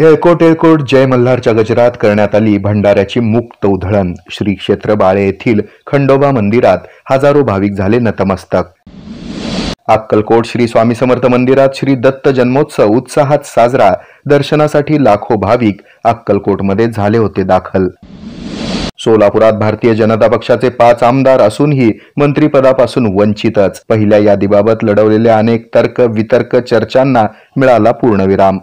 येळकोट जय मल्हारच्या गजरात करण्यात आली भंडाऱ्याची मुक्त उधळण। श्री क्षेत्र बाळे येथील खंडोबा मंदिरात हजारो भाविक झाले नतमस्तक। अक्कलकोट श्री स्वामी समर्थ मंदिरात श्री दत्त जन्मोत्सव उत्साहात साजरा। दर्शनासाठी लाखो भाविक अक्कलकोटमध्ये झाले होते दाखल। सोलापुरात भारतीय जनता पक्षाचे 5 आमदार असूनही मंत्रिपदापासून वंचितच। पहिल्या यादीबाबत लढवलेल्या अनेक तर्क वितर्क चर्चांना मिळाला पूर्णविराम।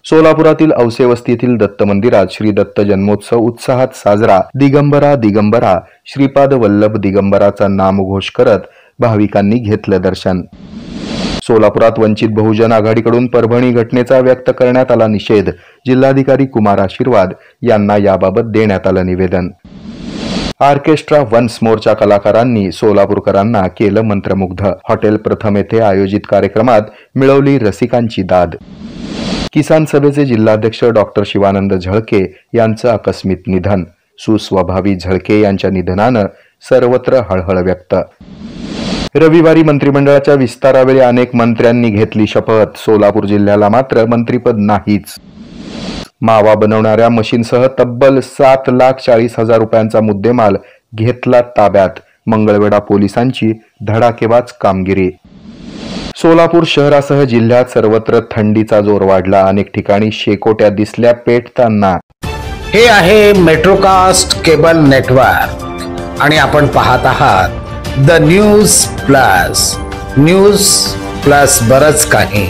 सोलापुरातील औसे वस्तीतील दत्त मंदिरात श्री दत्त जन्मोत्सव उत्साहात साजरा। दिगंबरा श्रीपाद वल्लभ दिगंबराचा नामघोष करत भाविकांनी घेतलं दर्शन। सोलापुरात वंचित बहुजन आघाडीकडून परभणी घटनेचा व्यक्त करण्यात आला निषेध। जिल्हाधिकारी कुमार आशीर्वाद यांना याबाबत देण्यात आलं निवेदन। ऑर्केस्ट्रा वन्स मोरच्या कलाकारांनी सोलापूरकरांना केलं मंत्रमुग्ध। हॉटेल प्रथम येथे आयोजित कार्यक्रमात मिळवली रसिकांची दाद। किसान सभेचे जिल्हाध्यक्ष डॉक्टर शिवानंद झळके यांचं आकस्मिक निधन। सुस्वभावी झळके यांच्या निधनानं सर्वत्र हळहळ व्यक्त। रविवारी मंत्रिमंडळाच्या विस्तारावेळी अनेक मंत्र्यांनी घेतली शपथ। सोलापूर जिल्ह्याला मात्र मंत्रिपद नाहीच। मावा बनवणाऱ्या मशीनसह तब्बल 7,40,000 रुपयांचा मुद्देमाल घेतला ताब्यात। मंगळवेढा पोलिसांची धडाकेबाज कामगिरी। सोलापूर शहरासह जिल्ह्यात सर्वत्र थंडीचा जोर वाढला। अनेक ठिकाणी शेकोट्या दिसल्या पेटताना। हे आहे मेट्रोकास्ट केबल नेटवर्क आणि आपण पाहत आहात द न्यूज प्लस बरच काही।